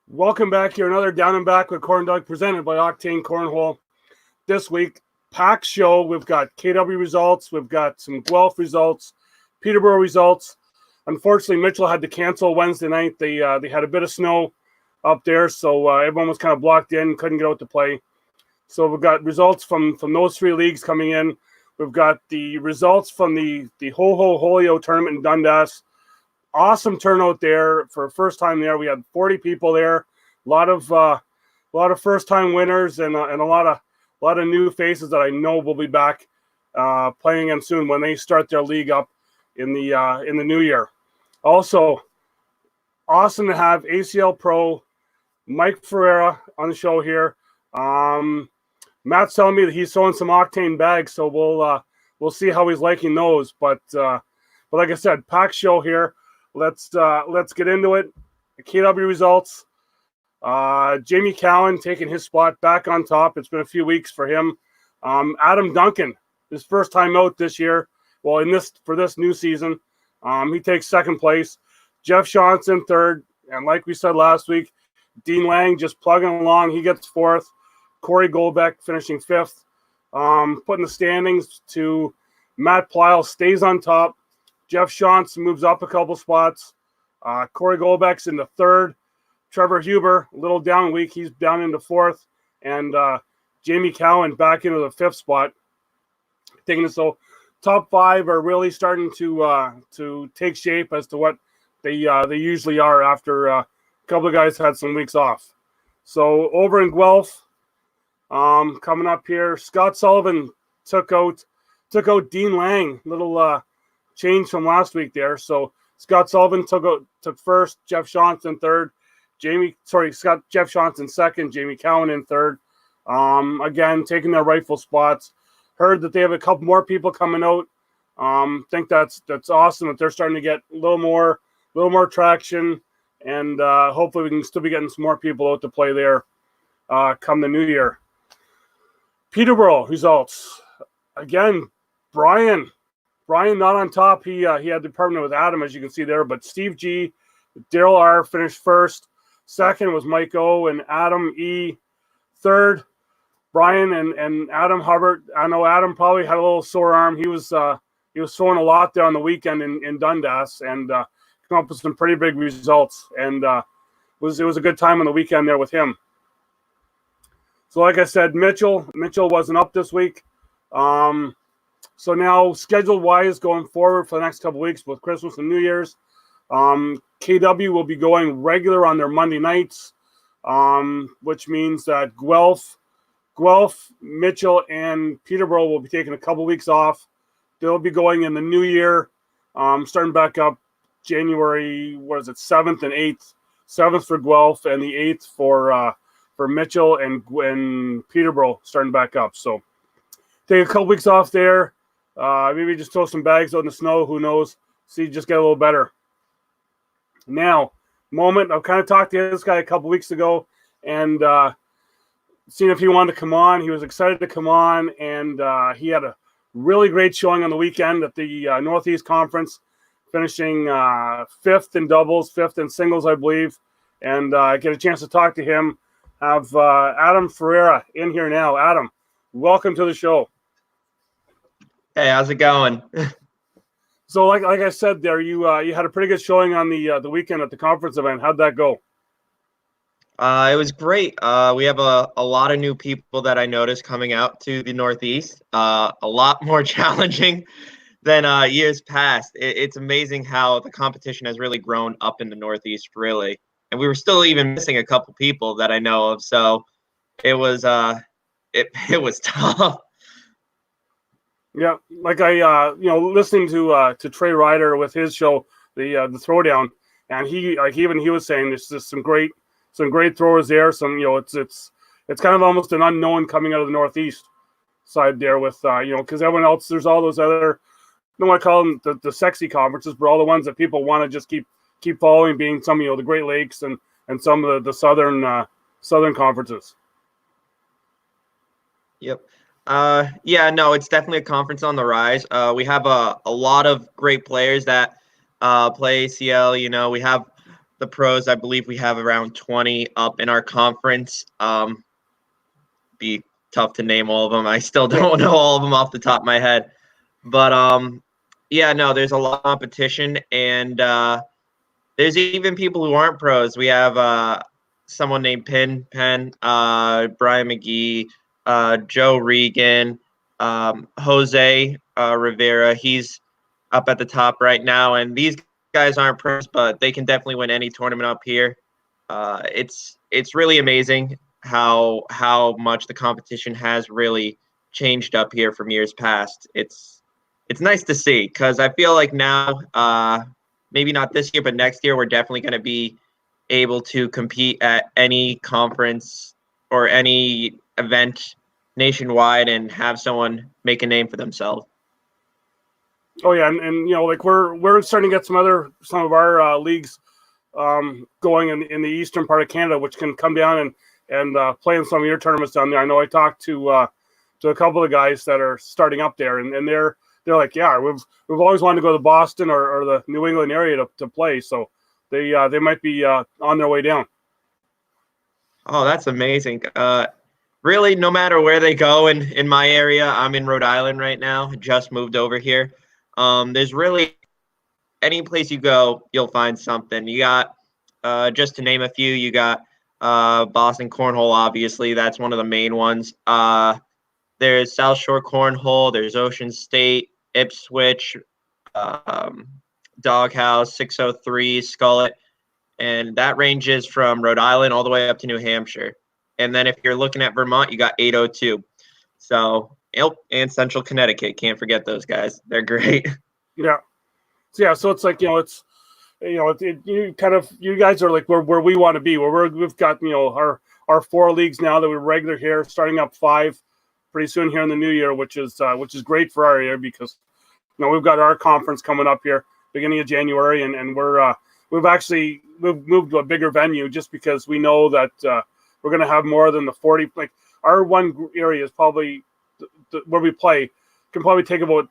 Welcome back here. Another Down and Back with CornDoug presented by Octane Cornhole. This week, packed show. We've got KW results. We've got some Guelph results, Peterborough results. Unfortunately, Mitchell had to cancel Wednesday night. They had a bit of snow up there, so everyone was kind of blocked in, couldn't get out to play. So we've got results from those three leagues coming in. We've got the results from the Ho-Ho-Holio tournament in Dundas. Awesome turnout there for first time there. We had 40 people there. A lot of first time winners and a lot of new faces that I know will be back playing again soon when they start their league up in the new year. Also, awesome to have ACL Pro Mike Ferreira on the show here. Matt's telling me that he's throwing some Octane bags, so we'll see how he's liking those. But like I said, packed show here. Let's get into it. The KW results. Jamie Cowan taking his spot back on top. It's been a few weeks for him. Adam Duncan, his first time out this year. Well, for this new season, he takes second place. Jeff Johnson third, and like we said last week, Dean Lang just plugging along. He gets fourth. Corey Goldbeck finishing fifth. Putting the standings to Matt Plyle stays on top. Jeff Johnson moves up a couple spots. Corey Goldbeck's in the third. Trevor Huber, a little down week. He's down into fourth. And Jamie Cowan back into the fifth spot. Taking it so top five are really starting to take shape as to what they usually are after a couple of guys had some weeks off. So over in Guelph, coming up here, Scott Sullivan took out Dean Lang. Little change from last week there. So Scott Sullivan took first, Jeff Johnson third, Jeff Johnson second, Jamie Cowan in third. Again, taking their rightful spots. Heard that they have a couple more people coming out. Think that's awesome that they're starting to get a little more traction, and hopefully we can still be getting some more people out to play there come the new year. Peterborough results. Again, Brian not on top. He had the partner with Adam, as you can see there, but Steve G, Daryl R finished first. Second was Mike O and Adam E. Third, Brian and Adam Hubbard. I know Adam probably had a little sore arm. He was throwing a lot there on the weekend in Dundas and came up with some pretty big results. And it was a good time on the weekend there with him. So like I said, Mitchell wasn't up this week. So now, schedule-wise, going forward for the next couple of weeks with Christmas and New Year's, KW will be going regular on their Monday nights, which means that Guelph, Mitchell, and Peterborough will be taking a couple weeks off. They'll be going in the new year, starting back up January, 7th and 8th. 7th for Guelph and the 8th for Mitchell and Peterborough starting back up. So take a couple weeks off there. Maybe just throw some bags out in the snow. Who knows? See, just get a little better. Now, moment. I've kind of talked to this guy a couple weeks ago and seen if he wanted to come on. He was excited to come on, and he had a really great showing on the weekend at the North East Confernce, finishing fifth in doubles, fifth in singles, I believe. And get a chance to talk to him. Have Adam Ferreira in here now. Adam, welcome to the show. Hey, how's it going? So, like I said there, you had a pretty good showing on the weekend at the conference event. How'd that go? It was great. We have a lot of new people that I noticed coming out to the Northeast. A lot more challenging than years past. It's amazing how the competition has really grown up in the Northeast, really. And we were still even missing a couple people that I know of. So it was it was tough. Yeah, like I listening to Trey Ryder with his show, the Throwdown, and he was saying there's just some great throwers there. Some it's kind of almost an unknown coming out of the Northeast side there with because everyone else, there's all those other, I don't want to call them the sexy conferences, but all the ones that people want to just keep following, being some the Great Lakes and some of the southern conferences. Yep. Yeah, no, it's definitely a conference on the rise. We have a lot of great players that play ACL. We have the pros. I believe we have around 20 up in our conference. Be tough to name all of them. I still don't know all of them off the top of my head. But yeah, no, there's a lot of competition, and there's even people who aren't pros. We have someone named Penn, Brian McGee, Joe Regan, Jose Rivera. He's up at the top right now, and these guys aren't pros, but they can definitely win any tournament up here. It's really amazing how much the competition has really changed up here from years past. It's nice to see, because I feel like now, maybe not this year, but next year, we're definitely going to be able to compete at any conference or any event nationwide and have someone make a name for themselves. Oh yeah, and you know, like we're starting to get some of our leagues going in the eastern part of Canada, which can come down and play in some of your tournaments down there. I know I talked to a couple of guys that are starting up there, and they're like, yeah, we've always wanted to go to Boston or the New England area to play, so they might be on their way down. Oh, that's amazing. Really, no matter where they go in my area, I'm in Rhode Island right now, just moved over here. There's really any place you go, you'll find something. You got, just to name a few, you got Boston Cornhole, obviously. That's one of the main ones. There's South Shore Cornhole. There's Ocean State, Ipswich, Doghouse, 603, Skullet. And that ranges from Rhode Island all the way up to New Hampshire. And then if you're looking at Vermont, you got 802. So, and Central Connecticut. Can't forget those guys. They're great. Yeah. So it's like, you guys are like where we want to be, where we've got, our 4 leagues now that we're regular here, starting up 5 pretty soon here in the new year, which is great for our area, because, we've got our conference coming up here beginning of January, and we've moved to a bigger venue just because we know that we're going to have more than the 40. Like, our one area is probably where we play can probably take about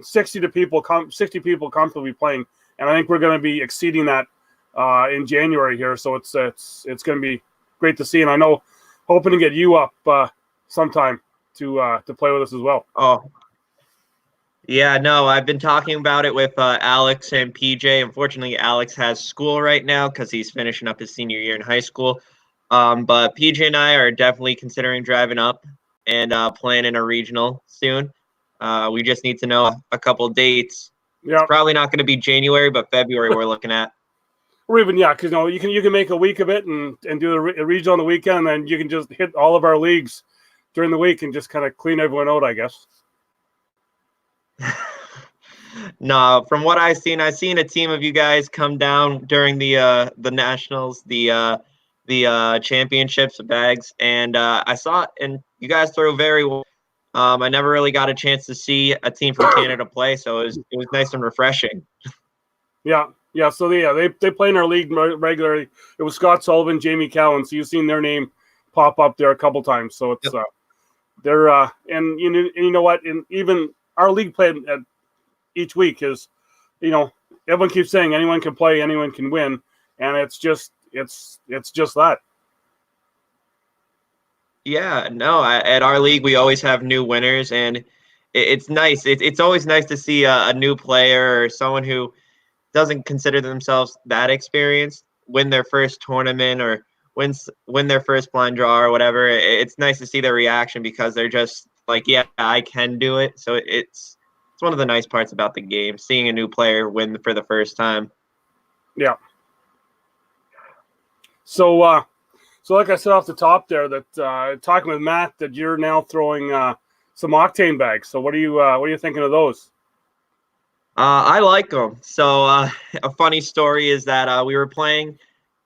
60 people comfortably playing, and I think we're going to be exceeding that in January here. So it's going to be great to see, and I know hoping to get you up sometime to play with us as well. Oh, yeah, no, I've been talking about it with Alex and PJ. Unfortunately, Alex has school right now because he's finishing up his senior year in high school. But PJ and I are definitely considering driving up and planning a regional soon. We just need to know a couple dates. Yeah, it's probably not going to be January, but February we're looking at. Or even, yeah, because you can make a week of it and do a regional on the weekend, and then you can just hit all of our leagues during the week and just kind of clean everyone out, I guess. No, from what I've seen a team of you guys come down during the nationals, the championships, the bags, and I saw it, and you guys throw very well. I never really got a chance to see a team from Canada play, so it was nice and refreshing. Yeah. So they play in our league regularly. It was Scott Sullivan, Jamie Cowan. So you've seen their name pop up there a couple times. So it's they're and you know what? And even our league play at each week is, everyone keeps saying anyone can play, anyone can win, and it's just that. Yeah, no, at our league, we always have new winners, and it's nice. It's always nice to see a new player or someone who doesn't consider themselves that experienced win their first tournament or win their first blind draw or whatever. It's nice to see their reaction, because they're just like, yeah, I can do it. So it's one of the nice parts about the game, seeing a new player win for the first time. Yeah. So like I said off the top there, that talking with Matt, that you're now throwing some octane bags. So what are you thinking of those? I like them. So a funny story is that we were playing.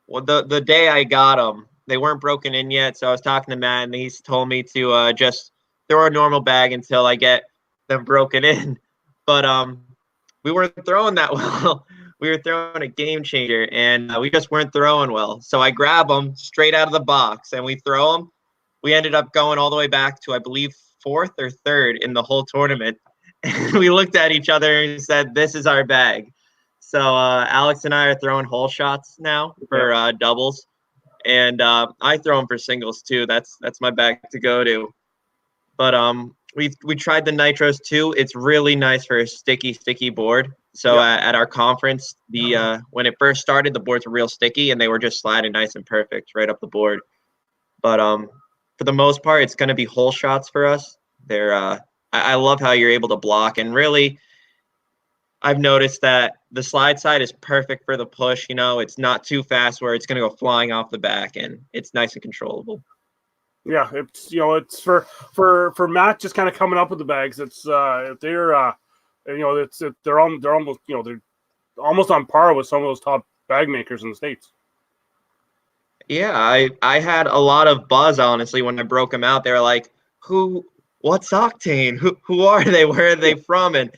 Well, the day I got them, they weren't broken in yet. So I was talking to Matt, and he's told me to just throw a normal bag until I get them broken in. But we weren't throwing that well. We were throwing a game changer, and we just weren't throwing well. So I grab them straight out of the box, and we throw them. We ended up going all the way back to, I believe, 4th or 3rd in the whole tournament. And we looked at each other and said, "This is our bag." So Alex and I are throwing hole shots now for doubles, and I throw them for singles too. That's my bag to go to. But we tried the nitros too. It's really nice for a sticky board. So at our conference, the when it first started, the boards were real sticky and they were just sliding nice and perfect right up the board. But for the most part, it's going to be hole shots for us. They're I love how you're able to block, and really, I've noticed that the slide side is perfect for the push. You know, it's not too fast where it's going to go flying off the back, and it's nice and controllable. Yeah, it's it's for Matt just kind of coming up with the bags. It's they're they're almost they're almost on par with some of those top bag makers in the States. Yeah, I had a lot of buzz honestly when I broke them out. They were like, what's Octane? Who are they? Where are they from? And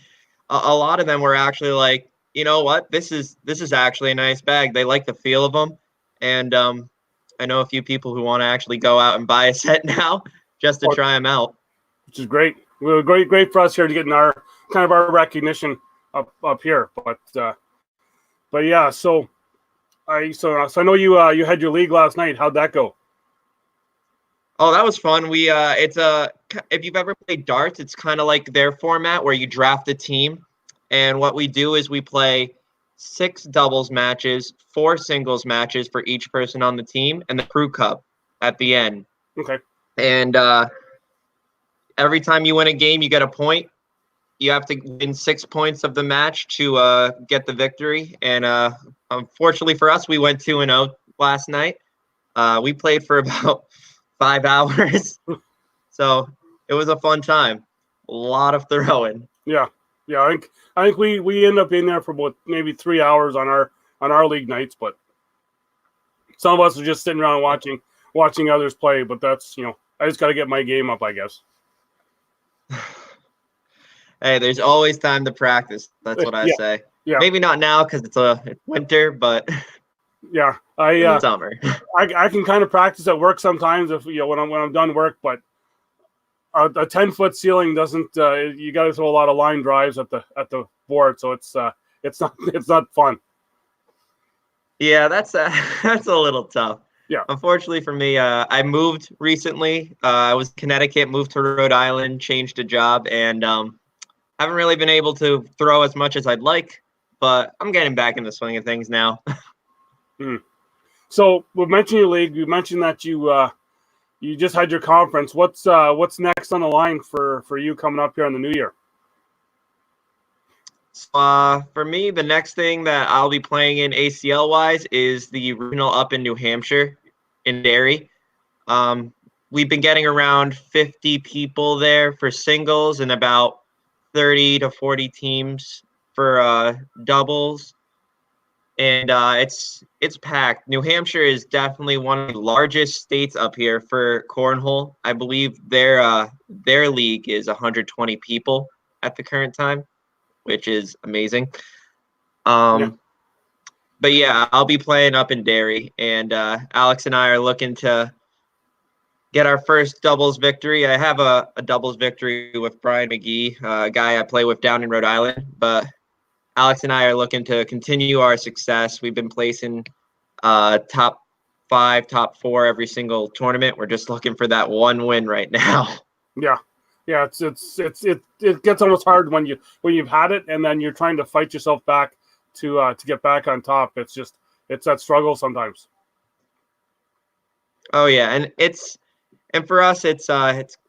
a lot of them were actually like, you know what, this is actually a nice bag. They like the feel of them, and I know a few people who want to actually go out and buy a set now just to try them out, which is great. Well, great for us here to get our recognition up here. But yeah, so I know you had your league last night. How'd that go? Oh, that was fun. We if you've ever played darts, it's kind of like their format where you draft a team, and what we do is we play 6 doubles matches, 4 singles matches for each person on the team, and the crew cup at the end. Okay. And every time you win a game, you get a point. You have to win 6 points of the match to get the victory. And unfortunately for us, we went 2-0 last night. We played for about 5 hours. So it was a fun time. A lot of throwing. Yeah. I think we end up being there for about maybe 3 hours on our league nights, but some of us are just sitting around watching others play. But that's I just got to get my game up, I guess. Hey, there's always time to practice. That's what I say. Yeah. Maybe not now because it's winter, but yeah, summer. I can kind of practice at work sometimes if when I'm done work, but a 10-foot ceiling doesn't. You got to throw a lot of line drives at the board, so it's not fun. Yeah, that's a little tough. Yeah. Unfortunately for me, I moved recently. I was in Connecticut, moved to Rhode Island, changed a job, and haven't really been able to throw as much as I'd like. But I'm getting back in the swing of things now. So we mentioned your league. You mentioned that you just had your conference. What's next on the line for you coming up here in the new year? For me, the next thing that I'll be playing in ACL wise is the regional up in New Hampshire in Derry. We've been getting around 50 people there for singles and about 30 to 40 teams for doubles. And it's packed. New Hampshire is definitely one of the largest states up here for cornhole. I believe their league is 120 people at the current time, which is amazing. But yeah, I'll be playing up in Derry, and Alex and I are looking to get our first doubles victory. I have a doubles victory with Brian McGee, a guy I play with down in Rhode Island, but Alex and I are looking to continue our success. We've been placing top 5, top 4 every single tournament. We're just looking for that one win right now. Yeah. It gets almost hard when you've had it and then you're trying to fight yourself back to get back on top. It's that struggle sometimes. Oh yeah, and for us it's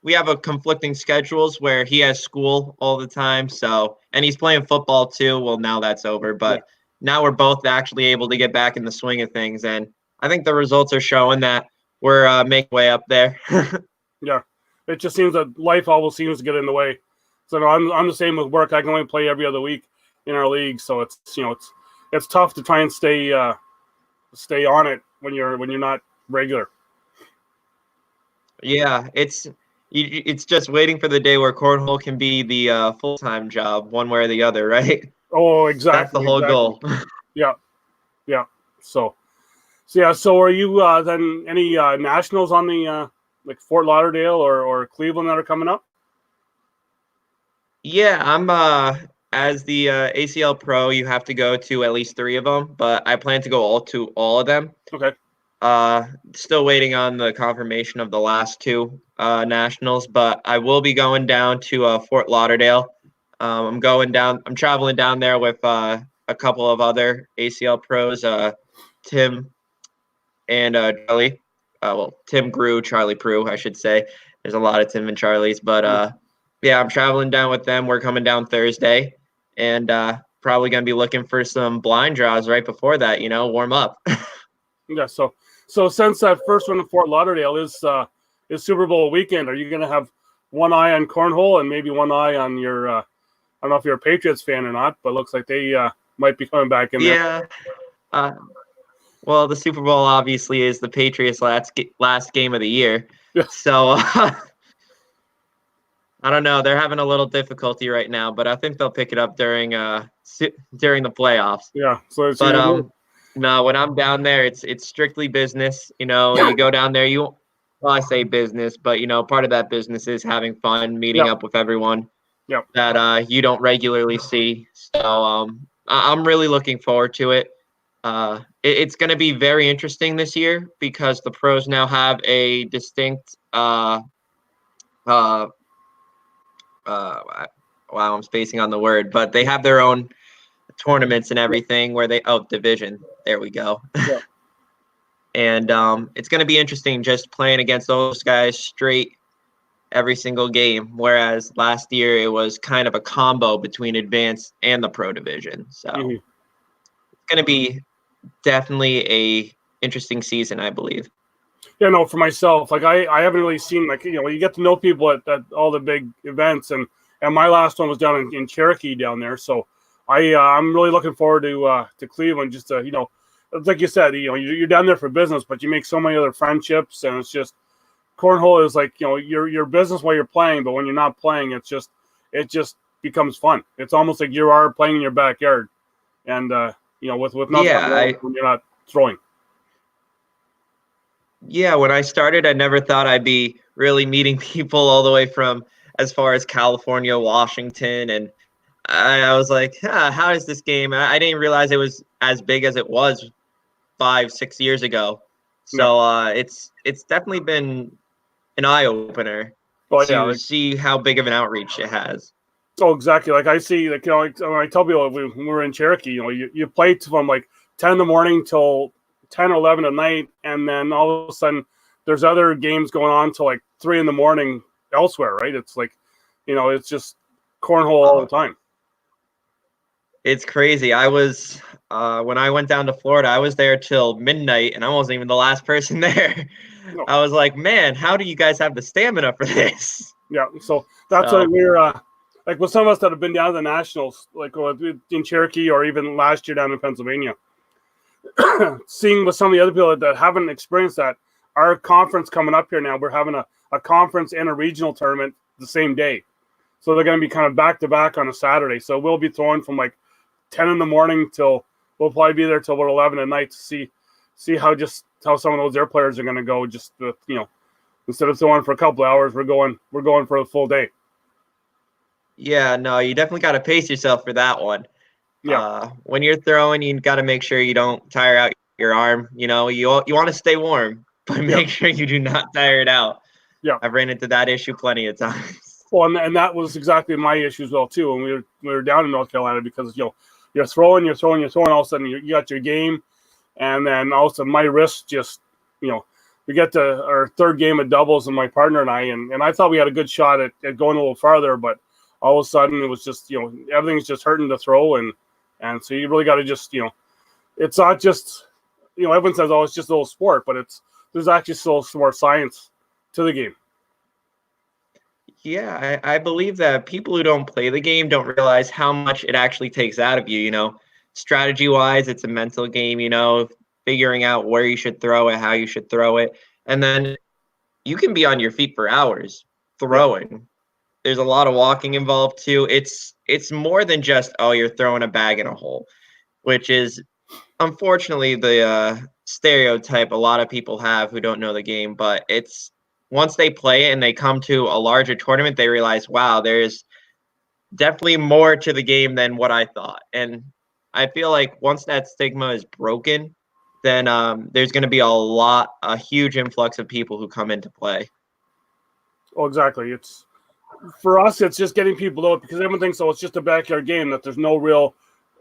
we have a conflicting schedules where he has school all the time, and he's playing football too. Well, now that's over, but now we're both actually able to get back in the swing of things, and I think the results are showing that we're making way up there. Yeah. It just seems that life always seems to get in the way. So I'm the same with work. I can only play every other week in our league, so it's tough to try and stay on it when you're not regular. Yeah, it's just waiting for the day where cornhole can be the full-time job, one way or the other, right? Oh, exactly. That's the whole goal. Yeah. So are you then any nationals on the like Fort Lauderdale or Cleveland that are coming up? Yeah, as the ACL Pro, you have to go to at least 3 of them, but I plan to go all of them. Okay. Still waiting on the confirmation of the last 2 nationals, but I will be going down to Fort Lauderdale. I'm traveling down there with a couple of other ACL pros, Tim and Charlie. Tim Grew, Charlie Prue, I should say. There's a lot of Tim and Charlies, but yeah, I'm traveling down with them. We're coming down Thursday, and probably going to be looking for some blind draws right before that, warm up. Yeah, so since that first one in Fort Lauderdale is Super Bowl weekend, are you going to have one eye on Cornhole and maybe one eye on your I don't know if you're a Patriots fan or not, but it looks like they might be coming back in there. Yeah. Well, the Super Bowl obviously is the Patriots' last game of the year. Yeah. So I don't know. They're having a little difficulty right now, but I think they'll pick it up during the playoffs. Yeah. So no, when I'm down there, it's strictly business. You go down there, I say business, but part of that business is having fun, meeting up with everyone that you don't regularly see. So I'm really looking forward to it. It's going to be very interesting this year because the pros now have a distinct wow, I'm spacing on the word, but they have their own tournaments and everything where division. There we go. Yeah. And it's going to be interesting just playing against those guys straight every single game, whereas last year it was kind of a combo between advanced and the pro division. So it's going to be definitely a interesting season, I believe. Yeah, no, for myself, like I haven't really seen, like, you get to know people at all the big events, and my last one was down in Cherokee down there. So I'm really looking forward to Cleveland, just to, like you said, you're down there for business, but you make so many other friendships, and it's just, cornhole is like, your business while you're playing, but when you're not playing, it just becomes fun. It's almost like you are playing in your backyard, and with nothing when you're not throwing. Yeah, when I started, I never thought I'd be really meeting people all the way from as far as California, Washington, and I was like, how is this game? I didn't realize it was as big as it was 5-6 years ago. So it's definitely been an eye opener to see how big of an outreach it has. Oh, exactly. Like I see, like, when I tell people when we're in Cherokee, you play from like 10 in the morning till 10 or 11 at night, and then all of a sudden there's other games going on till like 3 in the morning elsewhere, right? It's like, it's just cornhole all the time. It's crazy. I was when I went down to Florida, I was there till midnight, and I wasn't even the last person there. No. I was like, man, how do you guys have the stamina for this? Yeah, so that's why we're like with some of us that have been down to the Nationals, like in Cherokee or even last year down in Pennsylvania, seeing with some of the other people that haven't experienced that, our conference coming up here now, we're having a conference and a regional tournament the same day. So they're going to be kind of back-to-back on a Saturday. So we'll be throwing from like 10 in the morning till we'll probably be there till about 11 at night to see how some of those their players are going to go. Just instead of throwing for a couple of hours, we're going for the full day. Yeah, no, you definitely got to pace yourself for that one. Yeah. When you're throwing, you got to make sure you don't tire out your arm. You want to stay warm, but make sure you do not tire it out. Yeah, I've ran into that issue plenty of times. Well, and that was exactly my issue as well too. When we were down in North Carolina, because you're throwing, all of a sudden you got your game, and then all of a sudden my wrist just we get to our third game of doubles, and my partner and I thought we had a good shot at going a little farther, but all of a sudden it was just everything's just hurting to throw, and so you really got to just it's not just everyone says, oh, it's just a little sport, but there's actually still some more science to the game. Yeah, I believe that people who don't play the game don't realize how much it actually takes out of you. Strategy wise, it's a mental game, figuring out where you should throw it, how you should throw it. And then you can be on your feet for hours throwing. Yeah. There's a lot of walking involved too. It's more than just, oh, you're throwing a bag in a hole, which is unfortunately the stereotype a lot of people have who don't know the game. But it's once they play it and they come to a larger tournament, they realize, wow, there's definitely more to the game than what I thought. And I feel like once that stigma is broken, then there's going to be a huge influx of people who come into play. Oh, exactly. It's for us. It's just getting people out because everyone thinks, oh, it's just a backyard game. That there's no real,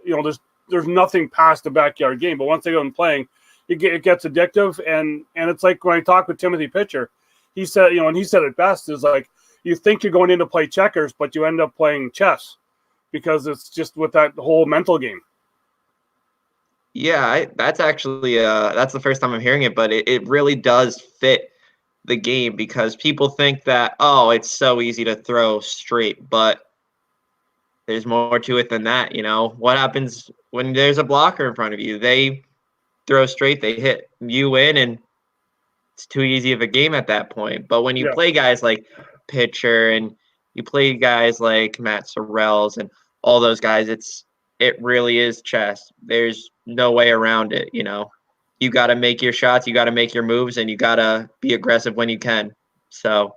there's nothing past the backyard game. But once they go and playing, it gets addictive. And it's like when I talked with Timothy Pitcher, he said, and he said it best is like you think you're going in to play checkers, but you end up playing chess because it's just with that whole mental game. Yeah, that's actually that's the first time I'm hearing it, but it really does fit the game because people think that, oh, it's so easy to throw straight, but there's more to it than that. What happens when there's a blocker in front of you? They throw straight, they hit you in, and it's too easy of a game at that point. But when you play guys like Pitcher and you play guys like Matt Sorrells and all those guys, it really is chess. There's no way around it. You got to make your shots, you got to make your moves, and you got to be aggressive when you can. So,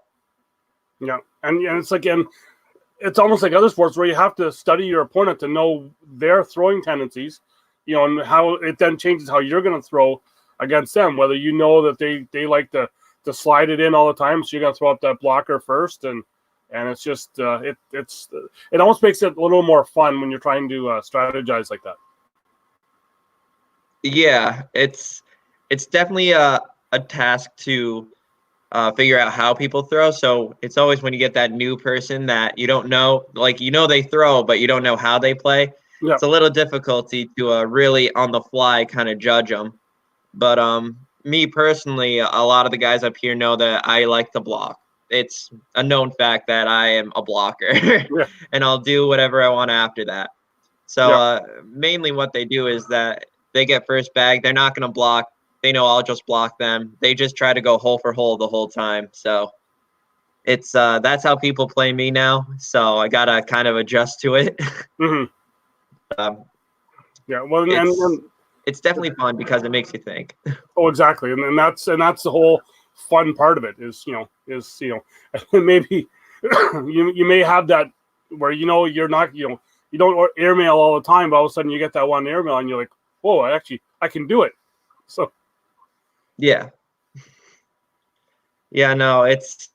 yeah, and it's like, and it's almost like other sports where you have to study your opponent to know their throwing tendencies, and how it then changes how you're going to throw against them. Whether you know that they like to slide it in all the time, so you got to throw up that blocker first, and it's just it almost makes it a little more fun when you're trying to strategize like that. Yeah, it's definitely a task to figure out how people throw. So it's always when you get that new person that you don't know, like they throw, but you don't know how they play. Yeah. It's a little difficulty to really on the fly kind of judge them. But me personally, a lot of the guys up here know that I like to block. It's a known fact that I am a blocker, and I'll do whatever I want after that. So mainly what they do is that they get first bag. They're not going to block. They know I'll just block them. They just try to go hole for hole the whole time. So it's that's how people play me now. So I got to kind of adjust to it. Mm-hmm. Yeah, well, it's definitely fun because it makes you think. Oh, exactly, and that's the whole fun part of it is maybe you may have that where you're not you don't airmail all the time, but all of a sudden you get that one airmail and you're like, whoa, I can do it. So yeah, no, it's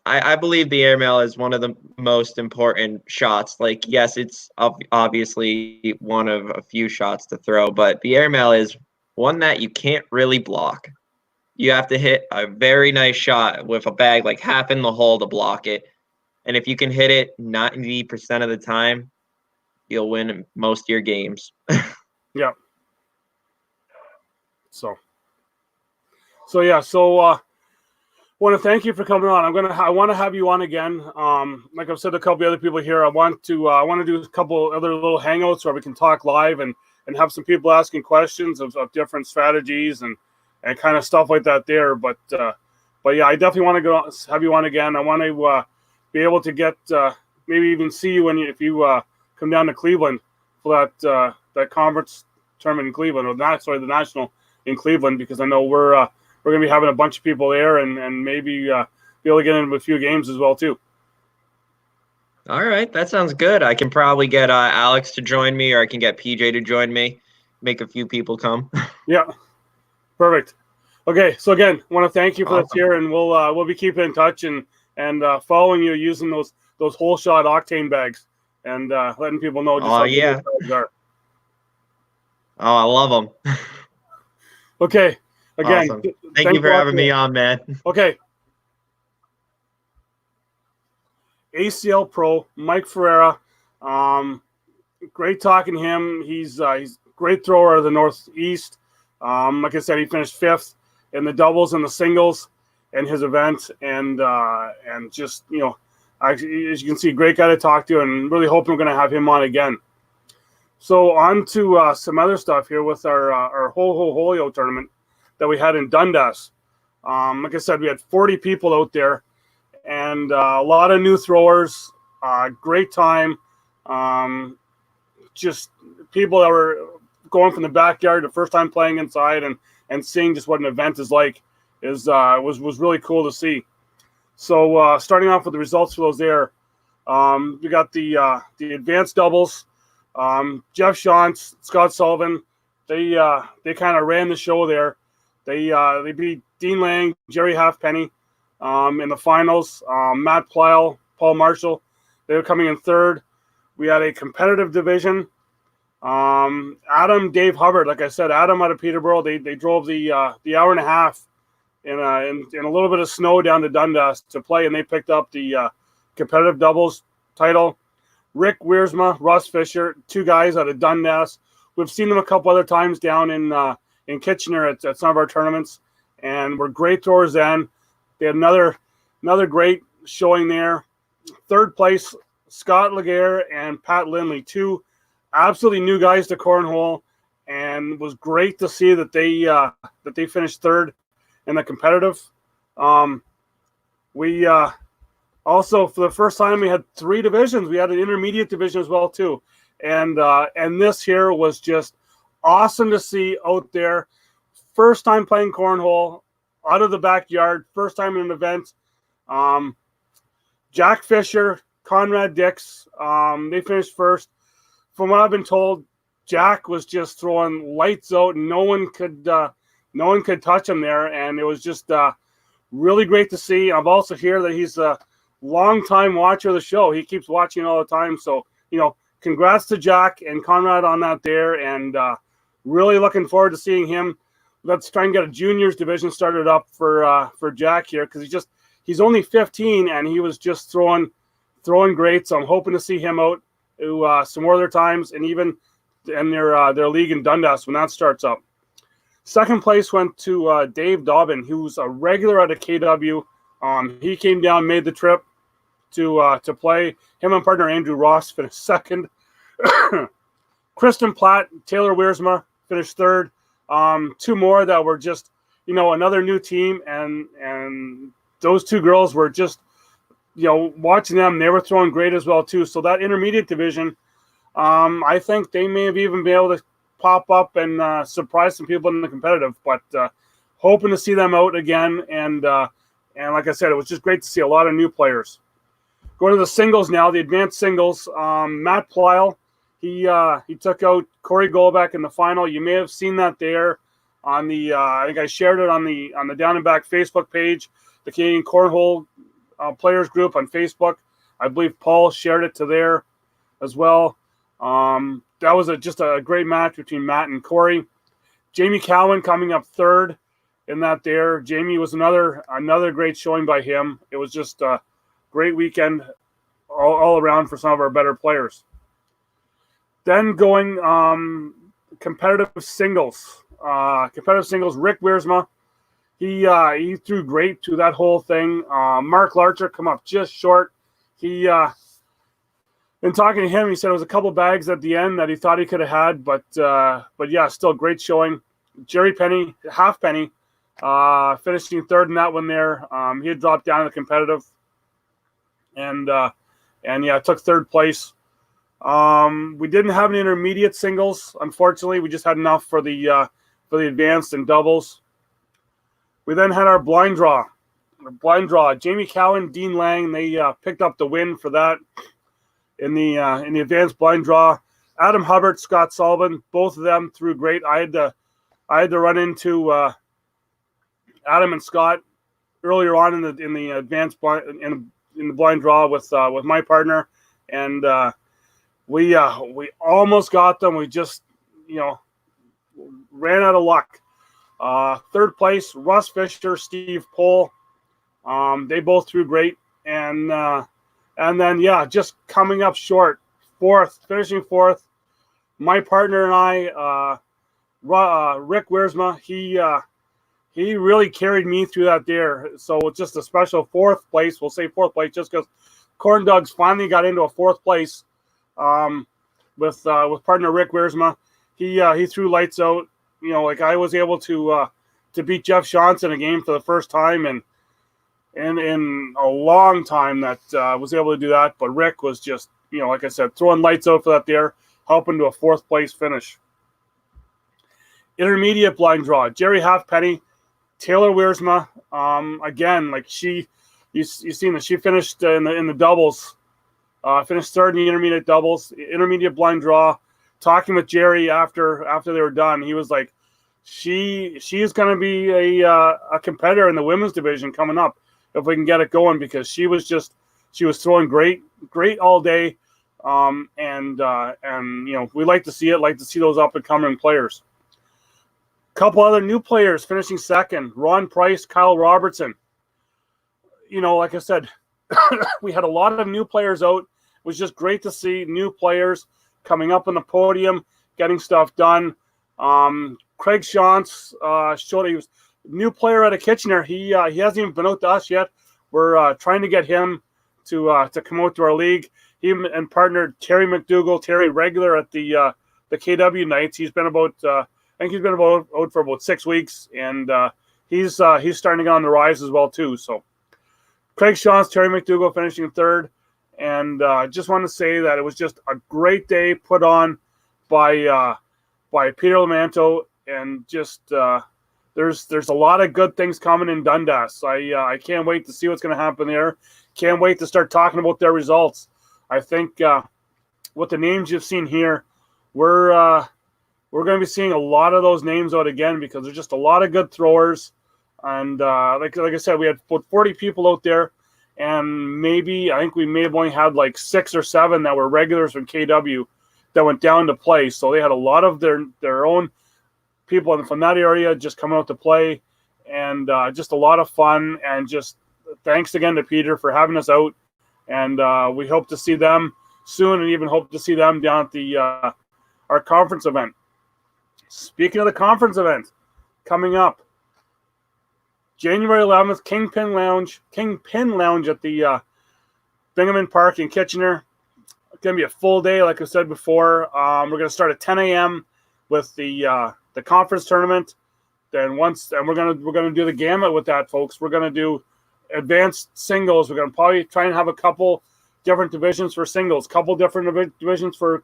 I believe the airmail is one of the most important shots. Like, yes, it's obviously one of a few shots to throw, but the airmail is one that you can't really block. You have to hit a very nice shot with a bag like half in the hole to block it. And if you can hit it 90% of the time, you'll win most of your games. Yeah. So yeah. So I want to thank you for coming on. I want to have you on again. Like I've said to a couple of other people here, I want to do a couple other little hangouts where we can talk live and have some people asking questions of different strategies and kind of stuff like that there. But yeah, I definitely want to have you on again. I want to be able to get maybe even see you if you come down to Cleveland for that conference tournament in Cleveland, or not, sorry, the national in Cleveland, because I know we're going to be having a bunch of people there and maybe be able to get into a few games as well too. All right, that sounds good. I can probably get Alex to join me, or I can get PJ to join me. Make a few people come. Yeah. Perfect. Okay, so again, I want to thank you for this here, and we'll be keeping in touch and following you using those whole shot octane bags and letting people know just how good those bags are. Oh, I love them. Okay, again, awesome. Thank you for having me on, man. Okay. ACL Pro Mike Ferreira, great talking to him. He's a great thrower of the North East. Like I said, he finished 5th in the doubles and the singles in his event, and just as you can see, great guy to talk to, and really hoping we're going to have him on again. So on to some other stuff here with our Holio tournament that we had in Dundas. Like I said, we had 40 people out there, and a lot of new throwers. Great time. Just people that were going from the backyard to first time playing inside and seeing just what an event is like was really cool to see. So starting off with the results for those there, We got the advanced doubles. Jeff Shantz, Scott Sullivan, they kind of ran the show there. They beat Dean Lang, Jerry Halfpenny in the finals. Matt Plyle, Paul Marshall, they were coming in third. We had a competitive division. Adam, Dave Hubbard, like I said, Adam out of Peterborough. They drove the hour and a half in a little bit of snow down to Dundas to play, and they picked up the competitive doubles title. Rick Wiersma, Russ Fisher, two guys out of Dundas. We've seen them a couple other times down in Kitchener at some of our tournaments, and were great throwers then. They had another great showing there. Third place, Scott Laguerre and Pat Lindley, two absolutely new guys to Cornhole, and was great to see that they finished third in the competitive. We also, for the first time, we had three divisions. We had an intermediate division as well too, and this here was just awesome to see out there. First time playing Cornhole out of the backyard. First time in an event. Jack Fisher, Conrad Dix, they finished first. From what I've been told, Jack was just throwing lights out. No one could touch him there, and it was just really great to see. I've also heard that he's a long-time watcher of the show. He keeps watching all the time. So, congrats to Jack and Conrad on that there, and really looking forward to seeing him. Let's try and get a juniors division started up for Jack here, because he's only 15 and he was just throwing great. So I'm hoping to see him out to some more other times, and even in their league in Dundas when that starts up. Second place went to Dave Dobbin, who's a regular out of KW. He came down, made the trip to play. Him and partner Andrew Ross finished second. Kristen Platt, Taylor Wiersma finished third. Two more that were just, another new team, and those two girls were just, watching them, they were throwing great as well too. So that intermediate division, I think they may have even been able to pop up and surprise some people in the competitive, but hoping to see them out again. And like I said, it was just great to see a lot of new players. Going to the singles now, the advanced singles. Matt Plyle, he took out Corey Golbeck in the final. You may have seen that there on the I think I shared it on the Down and Back Facebook page, the Canadian Cornhole players group on Facebook. I believe Paul shared it to there as well. That was just a great match between Matt and Corey. Jamie Cowan coming up third in that there. Jamie was another great showing by him. It was just a great weekend all around for some of our better players. Then going competitive singles. Rick Wiersma, he threw great through that whole thing. Mark Larcher come up just short. In talking to him, he said it was a couple bags at the end that he thought he could have had, but yeah, still great showing. Jerry Halfpenny, finishing third in that one there. He had dropped down in the competitive, and yeah, took third place. We didn't have any intermediate singles, unfortunately. We just had enough for the advanced and doubles. We then had our blind draw. Jamie Cowan, Dean Lang, they picked up the win for that in the advanced blind draw. Adam Hubbard, Scott Sullivan, both of them threw great. I had to run into Adam and Scott earlier on in the advanced blind in the blind draw with my partner, and we almost got them. We just ran out of luck. Third place, Russ Fisher, Steve Pohl. They both threw great, and then just coming up short, finishing fourth. My partner and I, Rick Wiersma, he really carried me through that there. So it's just a special fourth place. We'll say fourth place just because CornDoug's finally got into a fourth place with partner Rick Wiersma. He threw lights out. Like I was able to beat Jeff Shantz in a game for the first time and in a long time that was able to do that. But Rick was just, like I said, throwing lights out for that there, helping to a fourth place finish. Intermediate blind draw, Jerry Halfpenny, Taylor Wiersma. Again, like you seen that she finished in the doubles Finished third in the intermediate doubles, intermediate blind draw. Talking with Jerry after they were done, he was like, she is going to be a competitor in the women's division coming up if we can get it going, because she was throwing great all day, and we like to see those up and coming players. Couple other new players finishing second: Ron Price, Kyle Robertson. Like I said, we had a lot of new players out. It was just great to see new players coming up on the podium, getting stuff done. Craig Shantz showed he was a new player out of Kitchener. He hasn't even been out to us yet. We're trying to get him to come out to our league. He and partner Terry McDougall, Terry regular at the KW nights. He's been about I think he's been out for about 6 weeks, and he's starting to get on the rise as well too. So Craig Shantz, Terry McDougall finishing third, and just want to say that it was just a great day put on by Peter Lamanto, and just there's a lot of good things coming in Dundas. I can't wait to see what's going to happen there. Can't wait to start talking about their results. I think with the names you've seen here, we're going to be seeing a lot of those names out again, because there's just a lot of good throwers. And like I said, we had about 40 people out there, and I think we may have only had like 6 or 7 that were regulars from KW that went down to play. So they had a lot of their own people from that area just coming out to play, and just a lot of fun. And just thanks again to Peter for having us out. And we hope to see them soon, and even hope to see them down at the our conference event. Speaking of the conference event coming up, January 11th, Kingpin Lounge at the Binghamton Park in Kitchener. It's going to be a full day, like I said before. We're going to start at 10 a.m. with the conference tournament. Then we're going to do the gamut with that, folks. We're going to do advanced singles. We're going to probably try and have a couple different divisions for singles, couple different divisions for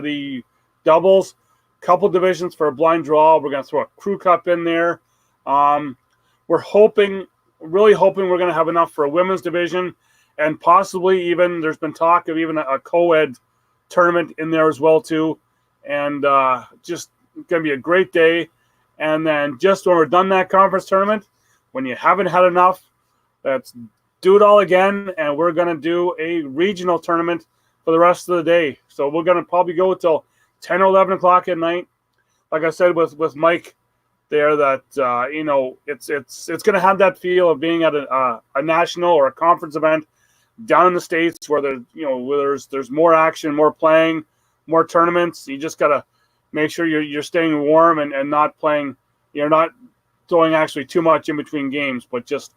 the doubles, couple divisions for a blind draw. We're going to throw a crew cup in there. We're really hoping we're going to have enough for a women's division, and possibly even there's been talk of even a co-ed tournament in there as well too. And just going to be a great day. And then just when we're done that conference tournament, when you haven't had enough, let's do it all again, and we're going to do a regional tournament for the rest of the day. So we're going to probably go until 10 or 11 o'clock at night. Like I said with Mike there, that it's going to have that feel of being at a national or a conference event down in the States, where there's more action, more playing, more tournaments. You just got to make sure you're staying warm and not playing. You're not throwing actually too much in between games, but just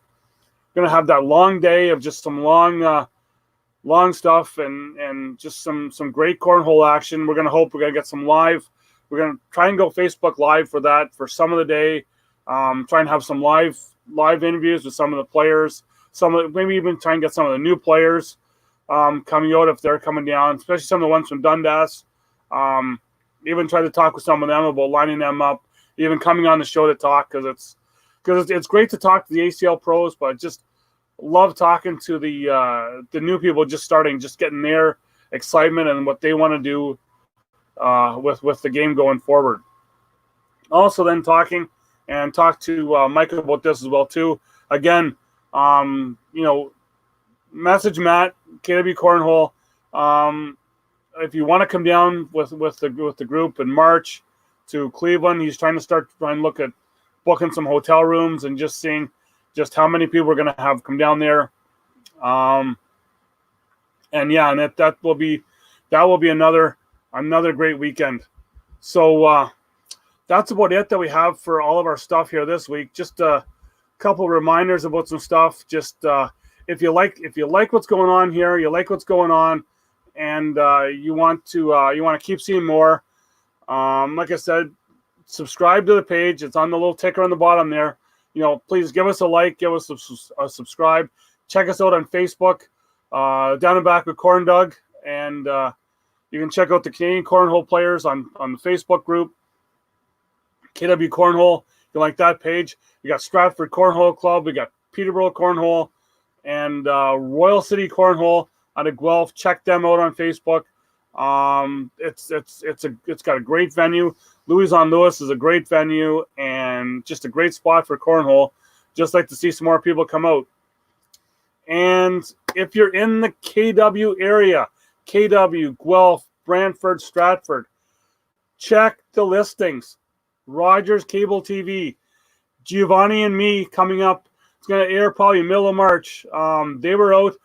going to have that long day of just some long stuff and just some great cornhole action. We're going to hope we're going to get some live. We're going to try and go Facebook Live for that for some of the day. Try and have some live interviews with some of the players. Maybe even try and get some of the new players coming out if they're coming down, especially some of the ones from Dundas. Even try to talk with some of them about lining them up, even coming on the show to talk, because it's great to talk to the ACL pros, but just love talking to the new people just getting their excitement and what they want to do with the game going forward. Also then talk to Mike about this as well too. Again, message Matt, KW Cornhole. If you want to come down with the group in March to Cleveland, he's trying to look at booking some hotel rooms and just seeing just how many people we're going to have come down there. And that will be another great weekend. So that's about it that we have for all of our stuff here this week. Just a couple reminders about some stuff. Just if you like what's going on here, you like what's going on, and you want to keep seeing more. Like I said, subscribe to the page. It's on the little ticker on the bottom there. Please give us a like, give us a subscribe. Check us out on Facebook, Down and Back with CornDoug, and you can check out the Canadian Cornhole players on the Facebook group, KW Cornhole. If you like that page, we got Stratford Cornhole Club, we got Peterborough Cornhole, and Royal City Cornhole. out of Guelph. Check them out on Facebook. It's got a great venue. Louis on Lewis is a great venue and just a great spot for cornhole. Just like to see some more people come out. And if you're in the KW area, KW, Guelph, Brantford, Stratford, check the listings. Rogers Cable TV, Giovanni and me coming up. It's going to air probably middle of March. They were out,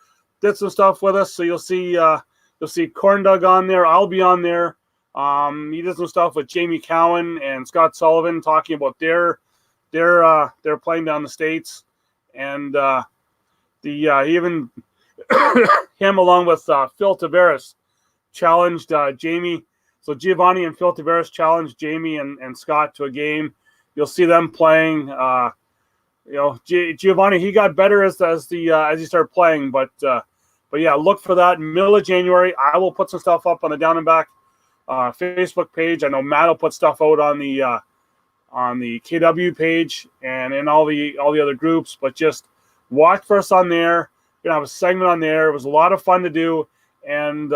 did some stuff with us, so you'll see CornDoug on there. I'll be on there. He did some stuff with Jamie Cowan and Scott Sullivan talking about their playing down the States, and even him along with Phil Tavares challenged Jamie. So Giovanni and Phil Tavares challenged Jamie and Scott to a game. You'll see them playing. Giovanni, he got better as he started playing, but yeah, look for that middle of January. I will put some stuff up on the Down and Back Facebook page. I know Matt will put stuff out on the KW page and in all the other groups, but just watch for us on there. We're gonna have a segment on there. It was a lot of fun to do, and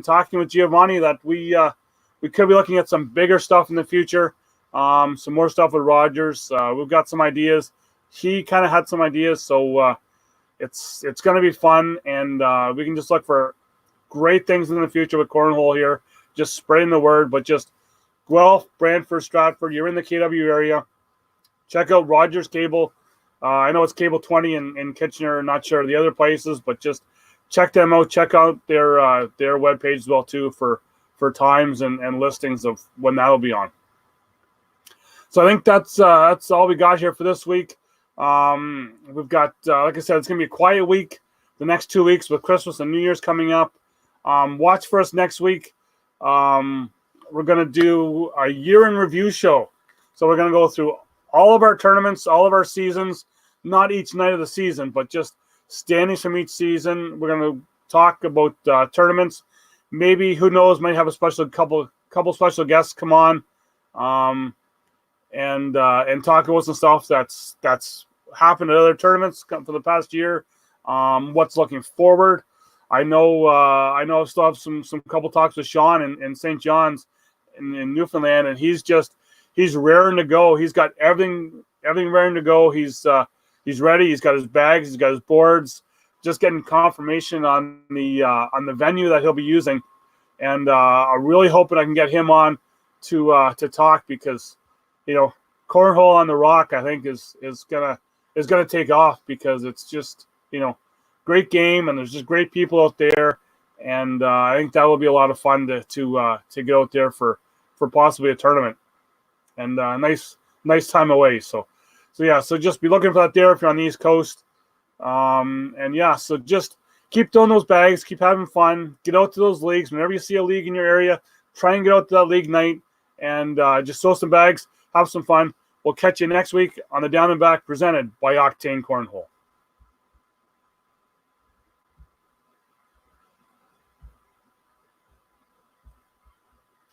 talking with Giovanni that we could be looking at some bigger stuff in the future, some more stuff with Rogers. We've got some ideas. He kind of had some ideas, so it's going to be fun, and we can just look for great things in the future with Cornhole here. Just spreading the word, but just Guelph, Brantford, Stratford, you're in the KW area, check out Rogers Cable. I know it's Cable 20 in Kitchener, not sure the other places, but just check them out. Check out their webpage as well too for times and listings of when that'll be on. So I think that's all we got here for this week. We've got, like I said, it's going to be a quiet week the next 2 weeks with Christmas and New Year's coming up. Watch for us next week. We're going to do a year in review show. So we're going to go through all of our tournaments, all of our seasons, not each night of the season, but just standings from each season. We're going to talk about tournaments. Maybe, who knows, might have a couple special guests come on. And talk about some stuff that's happened at other tournaments for the past year. What's looking forward. I know I still have some couple talks with Sean in St. John's in Newfoundland, and he's raring to go. He's got everything raring to go. He's ready. He's got his bags. He's got his boards. Just getting confirmation on the venue that he'll be using, and I'm really hoping I can get him on to talk, because Cornhole on the Rock, I think is gonna take off, because it's just great game, and there's just great people out there, and I think that will be a lot of fun to get out there for possibly a tournament, and nice time away. So just be looking for that there if you're on the East Coast, so just keep throwing those bags, keep having fun, get out to those leagues. Whenever you see a league in your area, try and get out to that league night, and just throw some bags. Have some fun. We'll catch you next week on the Down and Back, presented by Octane Cornhole.